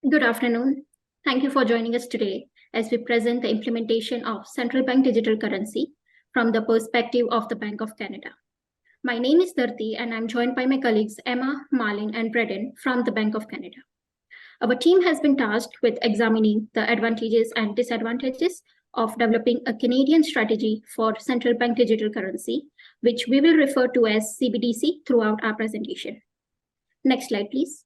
Good afternoon. Thank you for joining us today as we present the implementation of central bank digital currency from the perspective of the Bank of Canada. My name is Dharti and I'm joined by my colleagues Emma, Marlin, and Braden from the Bank of Canada. Our team has been tasked with examining the advantages and disadvantages of developing a Canadian strategy for central bank digital currency, which we will refer to as CBDC throughout our presentation. Next slide, please.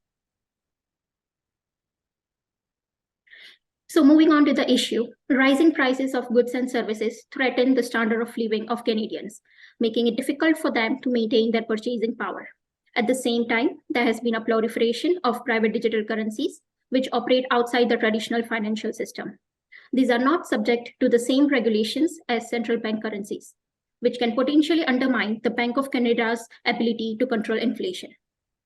So moving on to the issue, rising prices of goods and services threaten the standard of living of Canadians, making it difficult for them to maintain their purchasing power. At the same time, there has been a proliferation of private digital currencies, which operate outside the traditional financial system. These are not subject to the same regulations as central bank currencies, which can potentially undermine the Bank of Canada's ability to control inflation.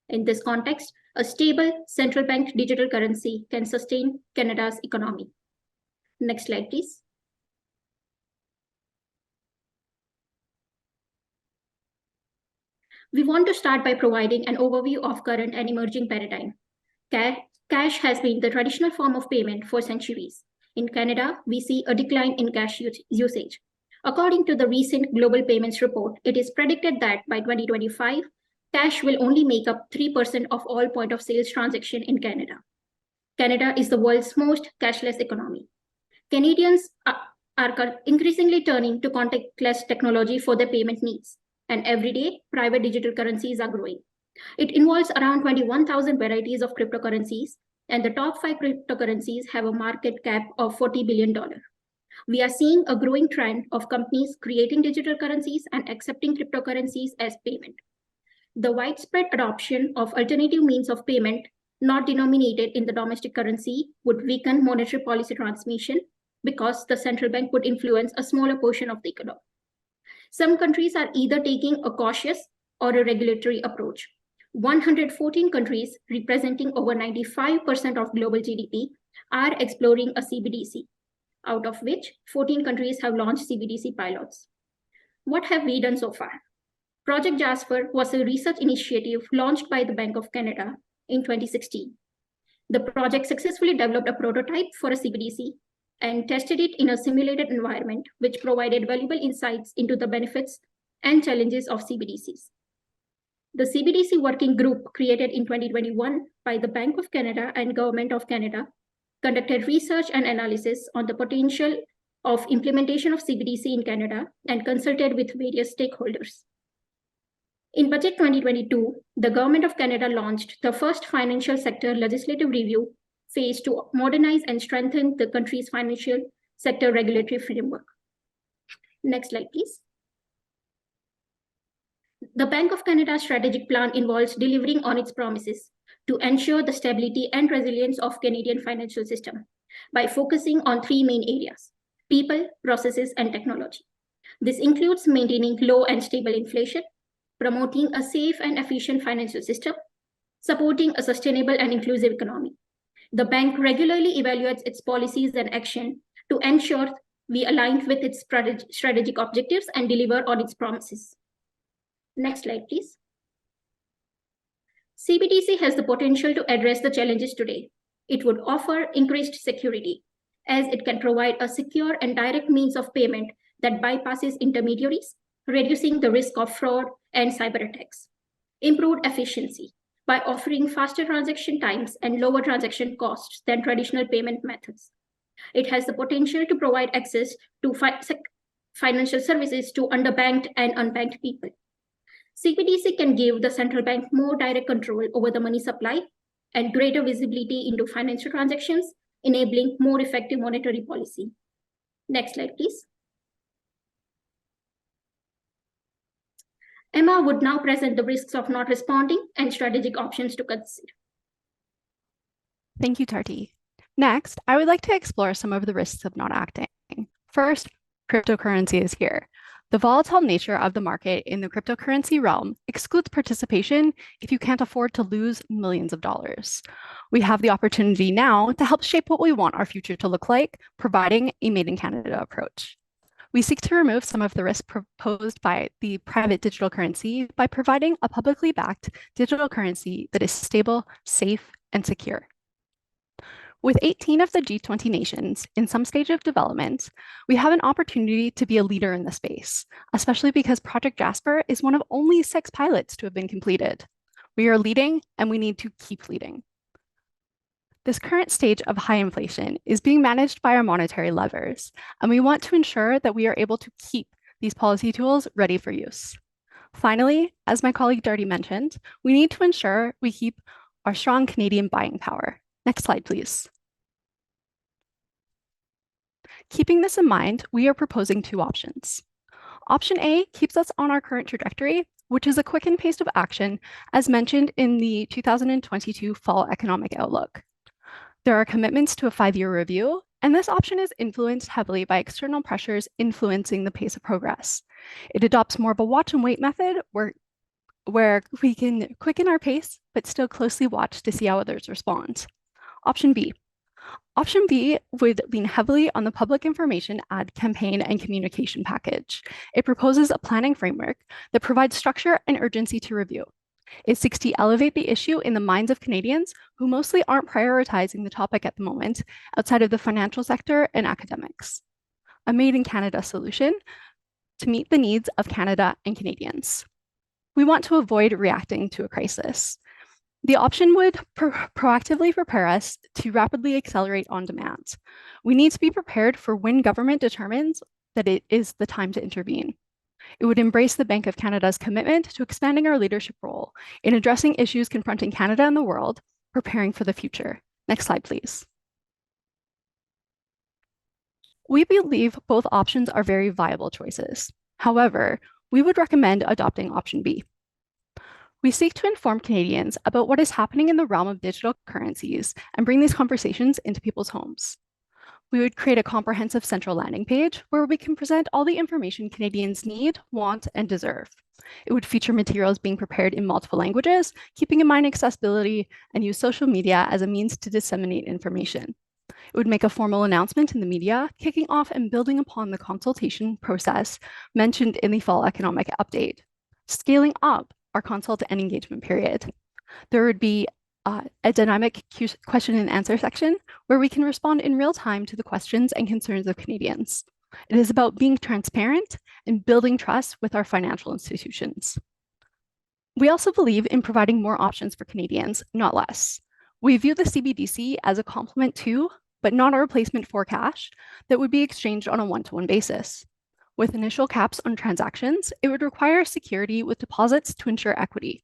In this context, a stable central bank digital currency can sustain Canada's economy. Next slide, please. We want to start by providing an overview of current and emerging paradigm. Cash has been the traditional form of payment for centuries. In Canada, we see a decline in cash usage. According to the recent Global Payments Report, it is predicted that by 2025, cash will only make up 3% of all point of sales transactions in Canada. Canada is the world's most cashless economy. Canadians are increasingly turning to contactless technology for their payment needs, and every day, private digital currencies are growing. It involves around 21,000 varieties of cryptocurrencies, and the top 5 cryptocurrencies have a market cap of $40 billion. We are seeing a growing trend of companies creating digital currencies and accepting cryptocurrencies as payment. The widespread adoption of alternative means of payment not denominated in the domestic currency would weaken monetary policy transmission because the central bank would influence a smaller portion of the economy. Some countries are either taking a cautious or a regulatory approach. 114 countries, representing over 95% of global GDP, are exploring a CBDC, out of which 14 countries have launched CBDC pilots. What have we done so far? Project Jasper was a research initiative launched by the Bank of Canada in 2016. The project successfully developed a prototype for a CBDC and tested it in a simulated environment, which provided valuable insights into the benefits and challenges of CBDCs. The CBDC working group created in 2021 by the Bank of Canada and Government of Canada conducted research and analysis on the potential of implementation of CBDC in Canada and consulted with various stakeholders. In Budget 2022, the Government of Canada launched the first financial sector legislative review phase to modernize and strengthen the country's financial sector regulatory framework. Next slide, please. The Bank of Canada's strategic plan involves delivering on its promises to ensure the stability and resilience of Canadian financial system by focusing on 3 main areas: people, processes, and technology. This includes maintaining low and stable inflation, promoting a safe and efficient financial system, supporting a sustainable and inclusive economy. The bank regularly evaluates its policies and action to ensure we align with its strategic objectives and deliver on its promises. Next slide, please. CBDC has the potential to address the challenges today. It would offer increased security, as it can provide a secure and direct means of payment that bypasses intermediaries, reducing the risk of fraud and cyber attacks. Improved efficiency by offering faster transaction times and lower transaction costs than traditional payment methods. It has the potential to provide access to financial services to underbanked and unbanked people. CBDC can give the central bank more direct control over the money supply and greater visibility into financial transactions, enabling more effective monetary policy. Next slide, please. Emma would now present the risks of not responding and strategic options to consider. Thank you, Tarti. Next, I would like to explore some of the risks of not acting. First, cryptocurrency is here. The volatile nature of the market in the cryptocurrency realm excludes participation if you can't afford to lose millions of dollars. We have the opportunity now to help shape what we want our future to look like, providing a Made in Canada approach. We seek to remove some of the risk proposed by the private digital currency by providing a publicly backed digital currency that is stable, safe, and secure. With 18 of the G20 nations in some stage of development, we have an opportunity to be a leader in the space, especially because Project Jasper is one of only 6 pilots to have been completed. We are leading, and we need to keep leading. This current stage of high inflation is being managed by our monetary levers, and we want to ensure that we are able to keep these policy tools ready for use. Finally, as my colleague Darty mentioned, we need to ensure we keep our strong Canadian buying power. Next slide, please. Keeping this in mind, we are proposing 2 options. Option A keeps us on our current trajectory, which is a quickened pace of action, as mentioned in the 2022 Fall Economic Outlook. There are commitments to a 5-year review, and this option is influenced heavily by external pressures influencing the pace of progress. It adopts more of a watch and wait method where we can quicken our pace, but still closely watch to see how others respond. Option B. Option B would lean heavily on the public information ad campaign and communication package. It proposes a planning framework that provides structure and urgency to review. It seeks to elevate the issue in the minds of Canadians who mostly aren't prioritizing the topic at the moment outside of the financial sector and academics. A Made in Canada solution to meet the needs of Canada and Canadians. We want to avoid reacting to a crisis. The option would proactively prepare us to rapidly accelerate on demand. We need to be prepared for when government determines that it is the time to intervene. It would embrace the Bank of Canada's commitment to expanding our leadership role in addressing issues confronting Canada and the world, preparing for the future. Next slide, please. We believe both options are very viable choices. However, we would recommend adopting option B. We seek to inform Canadians about what is happening in the realm of digital currencies and bring these conversations into people's homes. We would create a comprehensive central landing page where we can present all the information Canadians need, want, and deserve. It would feature materials being prepared in multiple languages, keeping in mind accessibility, and use social media as a means to disseminate information. It would make a formal announcement in the media, kicking off and building upon the consultation process mentioned in the Fall Economic Update, scaling up our consult and engagement period. There would be a dynamic question and answer section where we can respond in real time to the questions and concerns of Canadians. It is about being transparent and building trust with our financial institutions. We also believe in providing more options for Canadians, not less. We view the CBDC as a complement to, but not a replacement for cash that would be exchanged on a one-to-one basis. With initial caps on transactions, it would require security with deposits to ensure equity.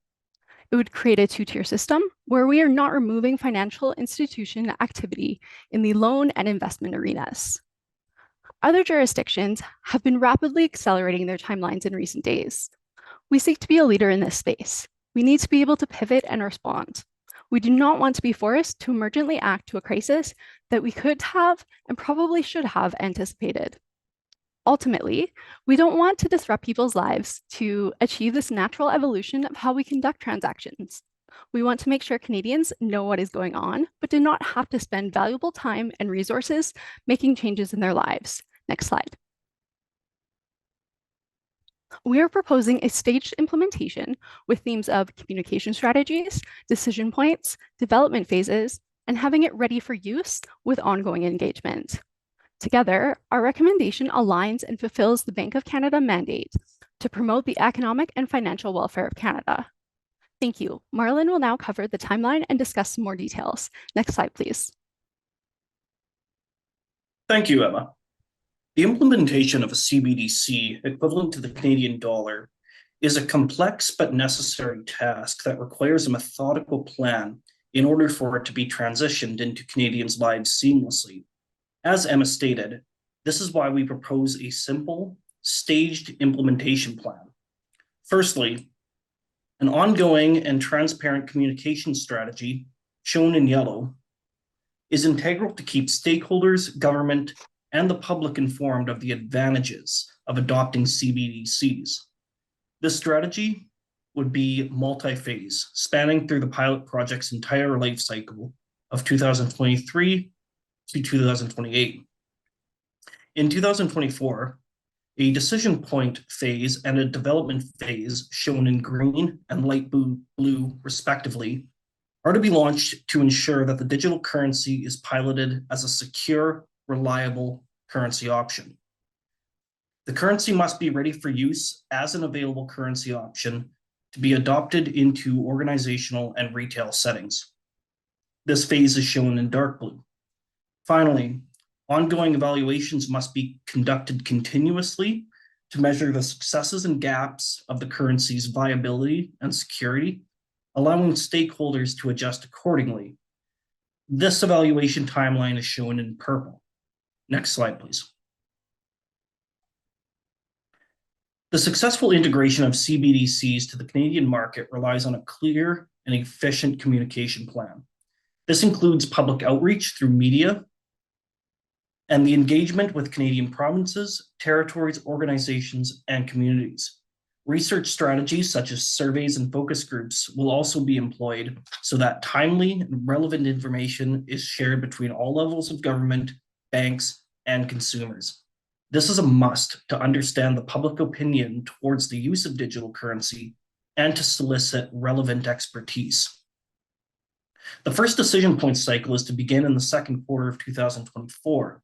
It would create a 2-tier system where we are not removing financial institution activity in the loan and investment arenas. Other jurisdictions have been rapidly accelerating their timelines in recent days. We seek to be a leader in this space. We need to be able to pivot and respond. We do not want to be forced to emergently act to a crisis that we could have and probably should have anticipated. Ultimately, we don't want to disrupt people's lives to achieve this natural evolution of how we conduct transactions. We want to make sure Canadians know what is going on, but do not have to spend valuable time and resources making changes in their lives. Next slide. We are proposing a staged implementation with themes of communication strategies, decision points, development phases, and having it ready for use with ongoing engagement. Together, our recommendation aligns and fulfills the Bank of Canada mandate to promote the economic and financial welfare of Canada. Thank you. Marlon will now cover the timeline and discuss some more details. Next slide, please. Thank you, Emma. The implementation of a CBDC equivalent to the Canadian dollar is a complex but necessary task that requires a methodical plan in order for it to be transitioned into Canadians' lives seamlessly. As Emma stated, this is why we propose a simple, staged implementation plan. Firstly, an ongoing and transparent communication strategy, shown in yellow, is integral to keep stakeholders, government, and the public informed of the advantages of adopting CBDCs. This strategy would be multi-phase, spanning through the pilot project's entire life cycle of 2023 to 2028. In 2024, a decision point phase and a development phase, shown in green and light blue respectively, are to be launched to ensure that the digital currency is piloted as a secure, reliable currency option. The currency must be ready for use as an available currency option to be adopted into organizational and retail settings. This phase is shown in dark blue. Finally, ongoing evaluations must be conducted continuously to measure the successes and gaps of the currency's viability and security, allowing stakeholders to adjust accordingly. This evaluation timeline is shown in purple. Next slide, please. The successful integration of CBDCs to the Canadian market relies on a clear and efficient communication plan. This includes public outreach through media and the engagement with Canadian provinces, territories, organizations, and communities. Research strategies such as surveys and focus groups will also be employed so that timely and relevant information is shared between all levels of government, banks, and consumers. This is a must to understand the public opinion towards the use of digital currency and to solicit relevant expertise. The first decision point cycle is to begin in the second quarter of 2024.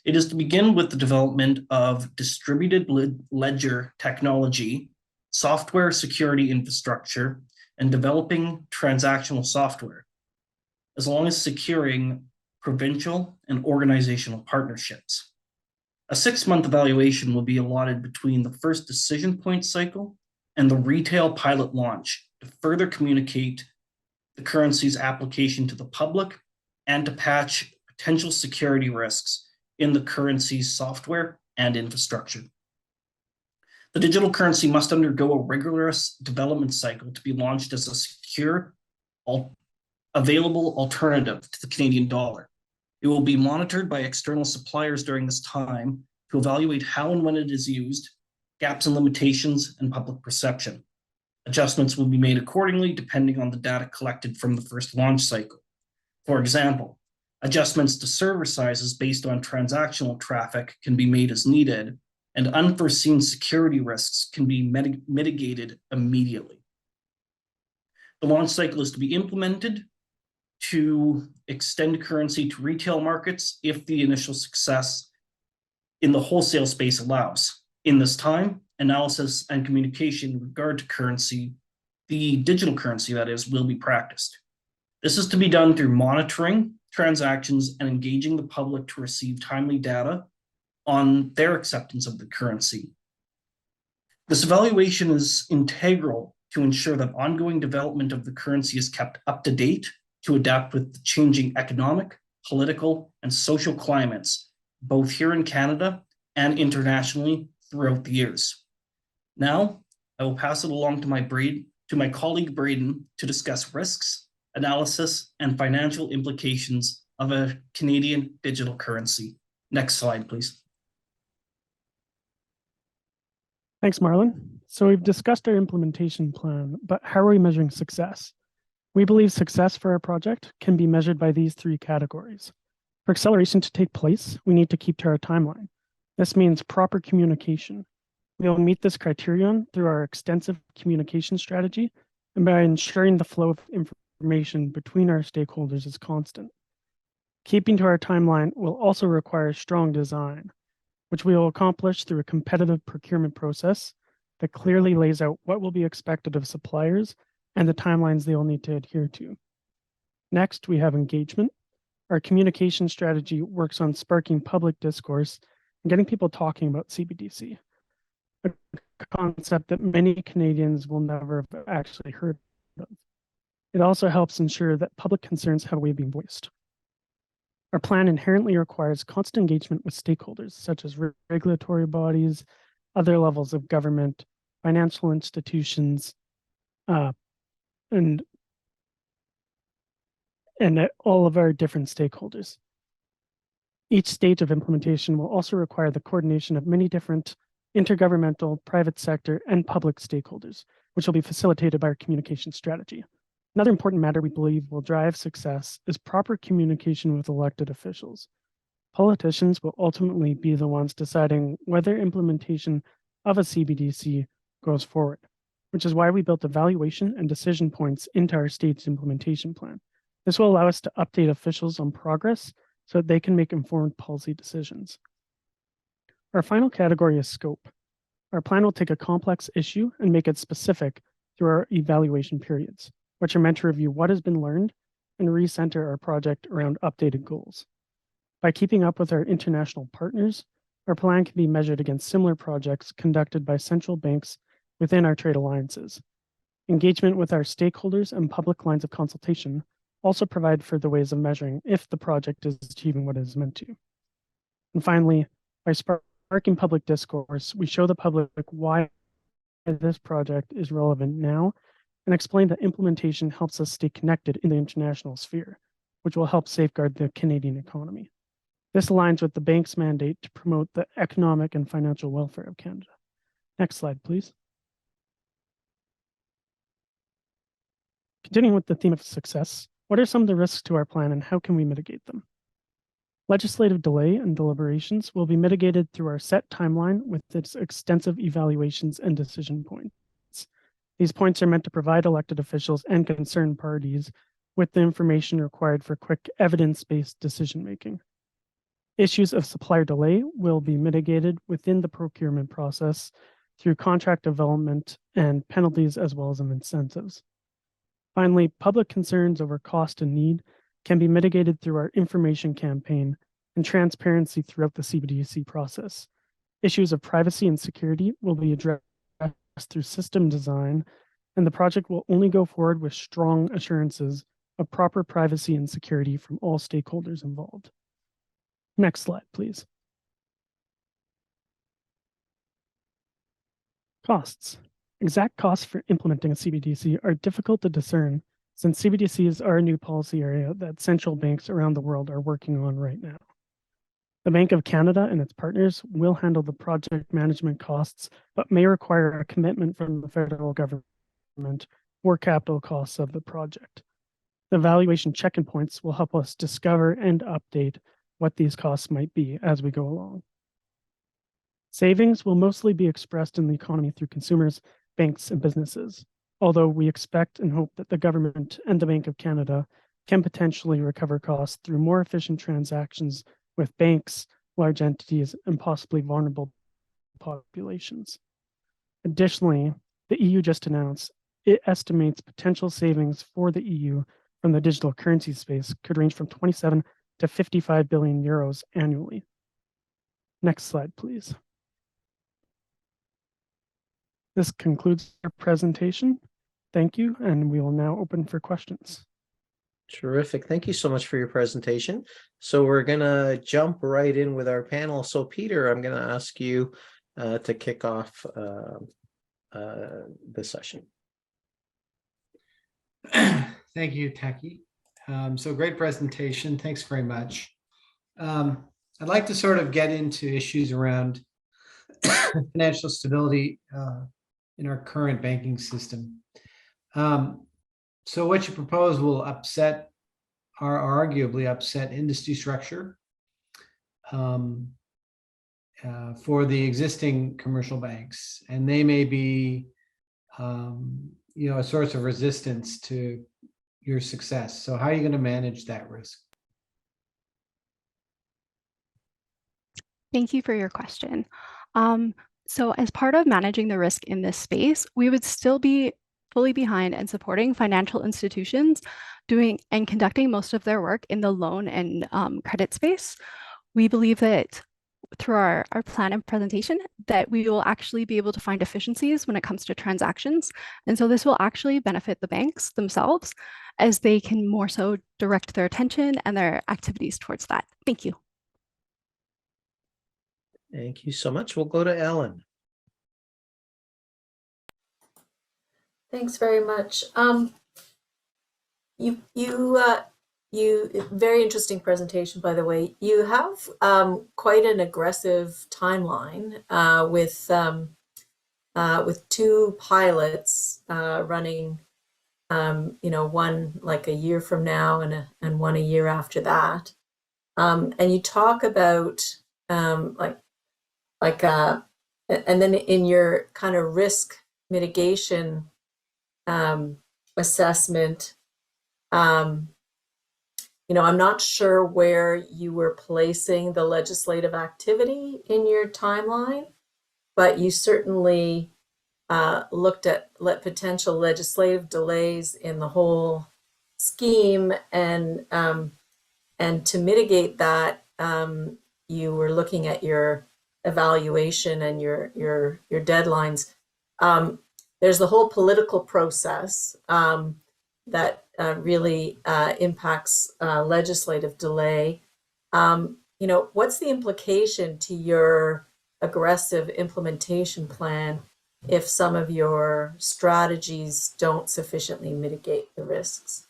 It is to begin with the development of distributed ledger technology, software security infrastructure, and developing transactional software, as long as securing provincial and organizational partnerships. A 6-month evaluation will be allotted between the first decision point cycle and the retail pilot launch to further communicate the currency's application to the public and to patch potential security risks in the currency's software and infrastructure. The digital currency must undergo a rigorous development cycle to be launched as a secure, available alternative to the Canadian dollar. It will be monitored by external suppliers during this time to evaluate how and when it is used, gaps and limitations, and public perception. Adjustments will be made accordingly depending on the data collected from the first launch cycle. For example, adjustments to server sizes based on transactional traffic can be made as needed, and unforeseen security risks can be mitigated immediately. The launch cycle is to be implemented to extend currency to retail markets if the initial success in the wholesale space allows. In this time, analysis and communication in regard to currency, the digital currency that is, will be practiced. This is to be done through monitoring transactions and engaging the public to receive timely data on their acceptance of the currency. This evaluation is integral to ensure that ongoing development of the currency is kept up to date to adapt with the changing economic, political, and social climates, both here in Canada and internationally throughout the years. Now, I will pass it along to my colleague Braden to discuss risks, analysis, and financial implications of a Canadian digital currency. Next slide, please. Thanks, Marlon. So we've discussed our implementation plan, but how are we measuring success? We believe success for our project can be measured by these 3 categories. For acceleration to take place, we need to keep to our timeline. This means proper communication. We will meet this criterion through our extensive communication strategy and by ensuring the flow of information between our stakeholders is constant. Keeping to our timeline will also require strong design, which we will accomplish through a competitive procurement process that clearly lays out what will be expected of suppliers and the timelines they will need to adhere to. Next, we have engagement. Our communication strategy works on sparking public discourse and getting people talking about CBDC, a concept that many Canadians will never have actually heard of. It also helps ensure that public concerns have a way of being voiced. Our plan inherently requires constant engagement with stakeholders, such as regulatory bodies, other levels of government, financial institutions, and all of our different stakeholders. Each stage of implementation will also require the coordination of many different intergovernmental, private sector, and public stakeholders, which will be facilitated by our communication strategy. Another important matter we believe will drive success is proper communication with elected officials. Politicians will ultimately be the ones deciding whether implementation of a CBDC goes forward, which is why we built evaluation and decision points into our staged implementation plan. This will allow us to update officials on progress so that they can make informed policy decisions. Our final category is scope. Our plan will take a complex issue and make it specific through our evaluation periods, which are meant to review what has been learned and recenter our project around updated goals. By keeping up with our international partners, our plan can be measured against similar projects conducted by central banks within our trade alliances. Engagement with our stakeholders and public lines of consultation also provide further ways of measuring if the project is achieving what it is meant to. And finally, by sparking public discourse, we show the public why this project is relevant now and explain that implementation helps us stay connected in the international sphere, which will help safeguard the Canadian economy. This aligns with the bank's mandate to promote the economic and financial welfare of Canada. Next slide, please. Continuing with the theme of success, what are some of the risks to our plan and how can we mitigate them? Legislative delay and deliberations will be mitigated through our set timeline with its extensive evaluations and decision points. These points are meant to provide elected officials and concerned parties with the information required for quick evidence-based decision-making. Issues of supplier delay will be mitigated within the procurement process through contract development and penalties as well as incentives. Finally, public concerns over cost and need can be mitigated through our information campaign and transparency throughout the CBDC process. Issues of privacy and security will be addressed through system design, and the project will only go forward with strong assurances of proper privacy and security from all stakeholders involved. Next slide, please. Costs. Exact costs for implementing a CBDC are difficult to discern since CBDCs are a new policy area that central banks around the world are working on right now. The Bank of Canada and its partners will handle the project management costs, but may require a commitment from the federal government for capital costs of the project. The valuation check-in points will help us discover and update what these costs might be as we go along. Savings will mostly be expressed in the economy through consumers, banks, and businesses, although we expect and hope that the government and the Bank of Canada can potentially recover costs through more efficient transactions with banks, large entities, and possibly vulnerable populations. Additionally, the EU just announced it estimates potential savings for the EU from the digital currency space could range from 27 to 55 billion euros annually. Next slide, please. This concludes our presentation. Thank you, and we will now open for questions. Terrific. Thank you so much for your presentation. So we're going to jump right in with our panel. So Peter, I'm going to ask you to kick off the session. Thank you, Taki. So great presentation. Thanks very much. I'd like to sort of get into issues around financial stability in our current banking system. So what you propose will upset, or arguably upset, industry structure for the existing commercial banks, and they may be, a source of resistance to your success. So how are you going to manage that risk? Thank you for your question. So as part of managing the risk in this space, we would still be fully behind and supporting financial institutions doing and conducting most of their work in the loan and credit space. We believe that through our plan and presentation that we will actually be able to find efficiencies when it comes to transactions. And so this will actually benefit the banks themselves as they can more so direct their attention and their activities towards that. Thank you. Thank you so much. We'll go to Ellen. Thanks very much. You very interesting presentation, by the way. You have quite an aggressive timeline with two pilots running, one like a year from now and one a year after that. And you talk about and then in your kind of risk mitigation assessment, I'm not sure where you were placing the legislative activity in your timeline, but you certainly looked at potential legislative delays in the whole scheme, and to mitigate that, you were looking at your evaluation and your deadlines. There's the whole political process that really impacts legislative delay. What's the implication to your aggressive implementation plan if some of your strategies don't sufficiently mitigate the risks?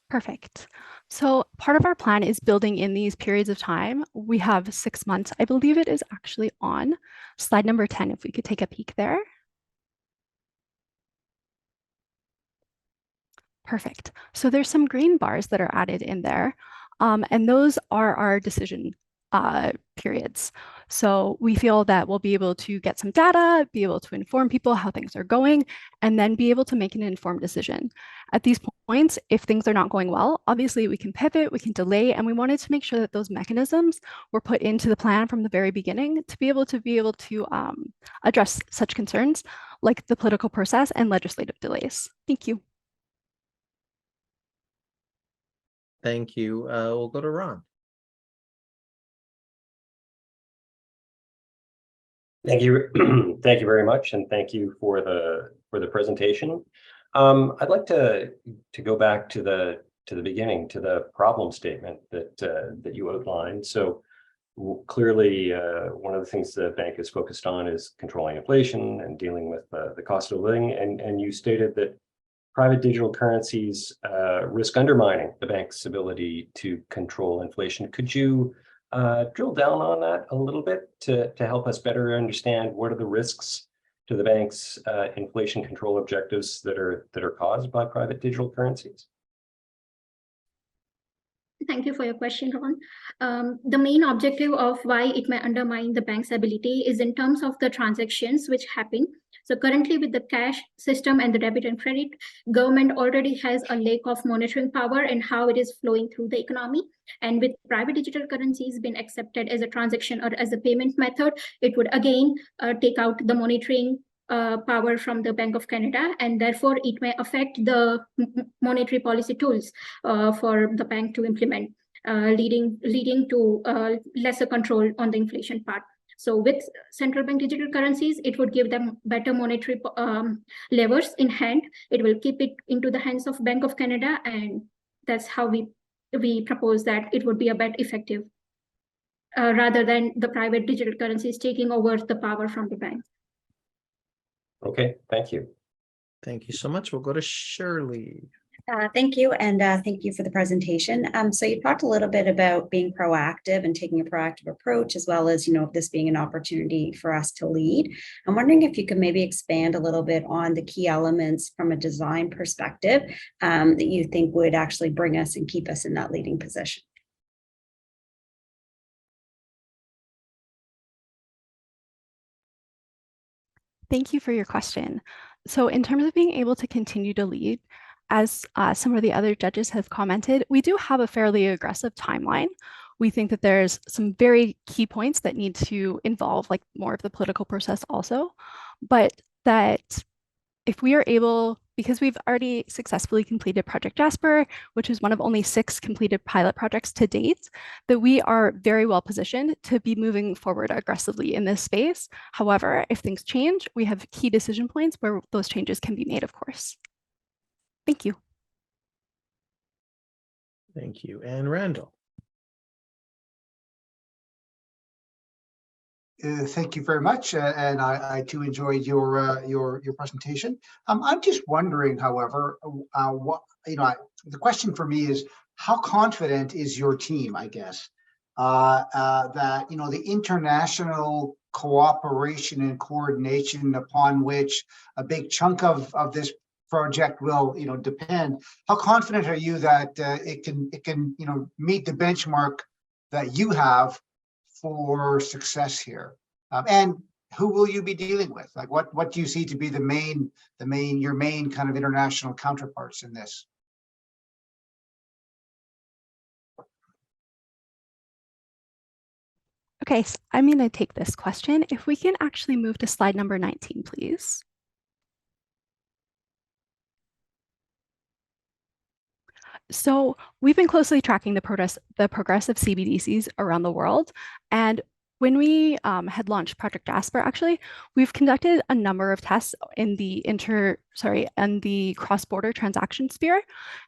Perfect. So part of our plan is building in these periods of time. We have 6 months. I believe it is actually on slide number 10, if we could take a peek there. Perfect. So there's some green bars that are added in there, and those are our decision periods. So we feel that we'll be able to get some data, be able to inform people how things are going, and then be able to make an informed decision. At these points, if things are not going well, obviously we can pivot, we can delay, and we wanted to make sure that those mechanisms were put into the plan from the very beginning to be able to address such concerns like the political process and legislative delays. Thank you. Thank you. We'll go to Ron. Thank you. Thank you very much, and thank you for the presentation. I'd like to go back to the beginning, to the problem statement that you outlined. So clearly, one of the things the bank is focused on is controlling inflation and dealing with the cost of living. And you stated that private digital currencies risk undermining the bank's ability to control inflation. Could you drill down on that a little bit to help us better understand what are the risks to the bank's inflation control objectives that are caused by private digital currencies? Thank you for your question, Ron. The main objective of why it may undermine the bank's ability is in terms of the transactions which happen. So currently with the cash system and the debit and credit, government already has a lack of monitoring power and how it is flowing through the economy. And with private digital currencies being accepted as a transaction or as a payment method, it would again take out the monitoring power from the Bank of Canada, and therefore it may affect the monetary policy tools for the bank to implement, leading to lesser control on the inflation part. So with central bank digital currencies, it would give them better monetary levers in hand. It will keep it into the hands of Bank of Canada, and that's how we propose that it would be a bit effective rather than the private digital currencies taking over the power from the bank. Okay, thank you. Thank you so much. We'll go to Shirley. Thank you, and thank you for the presentation. So you talked a little bit about being proactive and taking a proactive approach, as well as, this being an opportunity for us to lead. I'm wondering if you could maybe expand a little bit on the key elements from a design perspective that you think would actually bring us and keep us in that leading position. Thank you for your question. So in terms of being able to continue to lead, as some of the other judges have commented, we do have a fairly aggressive timeline. We think that there's some very key points that need to involve like more of the political process also, but that if we are able, because we've already successfully completed Project Jasper, which is one of only 6 completed pilot projects to date, that we are very well positioned to be moving forward aggressively in this space. However, if things change, we have key decision points where those changes can be made, of course. Thank you. Thank you. And Randall. Thank you very much, and I too enjoyed your presentation. I'm just wondering, however, what the question for me is, how confident is your team? I guess that the international cooperation and coordination upon which a big chunk of this project will depend. How confident are you that it can meet the benchmark that you have for success here? And who will you be dealing with? Like, what do you see to be your main kind of international counterparts in this? Okay, so I'm going to take this question. If we can actually move to slide number 19, please. So we've been closely tracking the progress of CBDCs around the world. And when we had launched Project Jasper, actually, we've conducted a number of tests in the cross-border transaction sphere.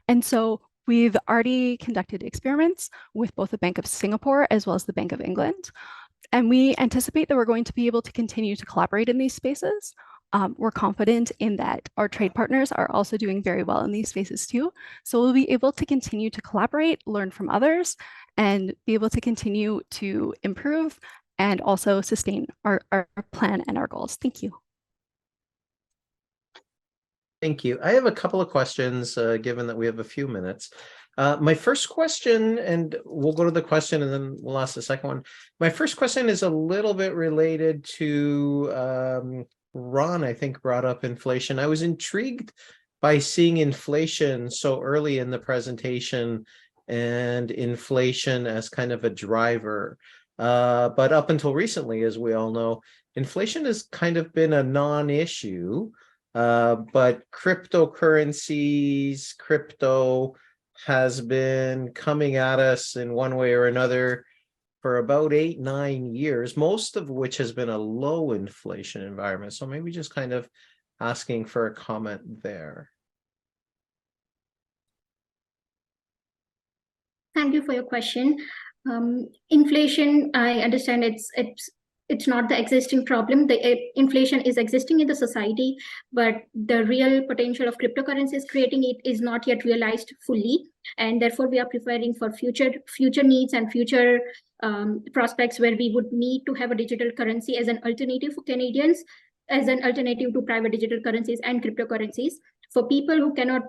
And so we've already conducted experiments with both the Bank of Singapore as well as the Bank of England. And we anticipate that we're going to be able to continue to collaborate in these spaces. We're confident in that our trade partners are also doing very well in these spaces too. So we'll be able to continue to collaborate, learn from others, and be able to continue to improve and also sustain our plan and our goals. Thank you. Thank you. I have a couple of questions, given that we have a few minutes. My first question, and we'll go to the question and then we'll ask the second one. My first question is a little bit related to Ron, I think, brought up inflation. I was intrigued by seeing inflation so early in the presentation and inflation as kind of a driver. But up until recently, as we all know, inflation has kind of been a non-issue. But cryptocurrencies, crypto has been coming at us in one way or another for about 8-9 years, most of which has been a low inflation environment. So maybe just kind of asking for a comment there. Thank you for your question. Inflation, I understand it's not the existing problem. The inflation is existing in the society, but the real potential of cryptocurrencies creating it is not yet realized fully. And therefore, we are preparing for future needs and future prospects where we would need to have a digital currency as an alternative for Canadians, as an alternative to private digital currencies and cryptocurrencies. For people who cannot,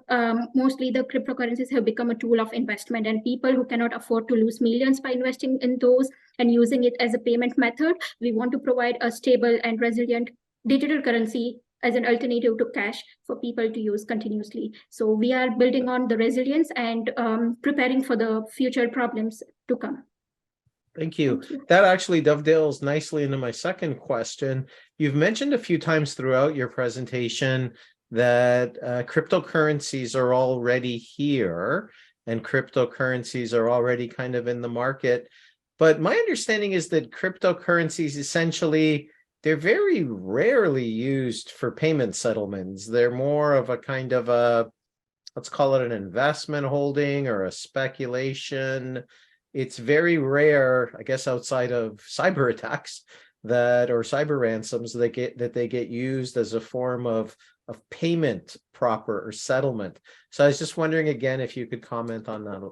mostly the cryptocurrencies have become a tool of investment, and people who cannot afford to lose millions by investing in those and using it as a payment method, we want to provide a stable and resilient digital currency as an alternative to cash for people to use continuously. So we are building on the resilience and preparing for the future problems to come. Thank you. That actually dovetails nicely into my second question. You've mentioned a few times throughout your presentation that cryptocurrencies are already here and cryptocurrencies are already kind of in the market. But my understanding is that cryptocurrencies essentially, they're very rarely used for payment settlements. They're more of a kind of a, let's call it an investment holding or a speculation. It's very rare, I guess, outside of cyber attacks or cyber ransoms that they get used as a form of payment proper or settlement. So I was just wondering again if you could comment on that.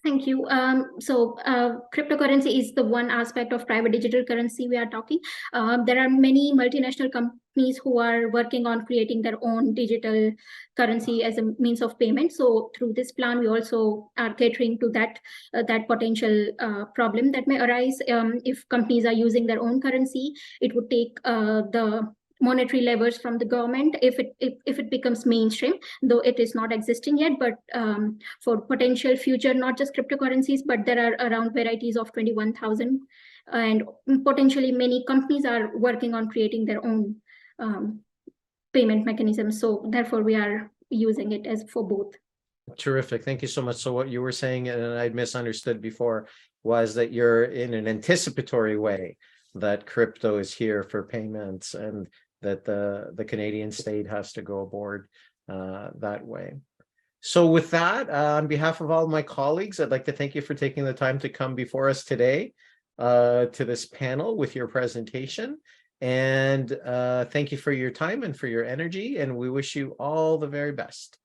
Thank you. Cryptocurrency is the one aspect of private digital currency we are talking. There are many multinational companies who are working on creating their own digital currency as a means of payment. So through this plan, we also are catering to that potential problem that may arise if companies are using their own currency. It would take the monetary levers from the government if it becomes mainstream, though it is not existing yet. But for potential future, not just cryptocurrencies, but there are around varieties of 21,000, and potentially many companies are working on creating their own payment mechanisms. So therefore, we are using it as for both. Terrific. Thank you so much. So what you were saying, and I'd misunderstood before, was that you're in an anticipatory way that crypto is here for payments and that the Canadian state has to go aboard that way. So with that, on behalf of all my colleagues, I'd like to thank you for taking the time to come before us today to this panel with your presentation. And thank you for your time and for your energy. And we wish you all the very best.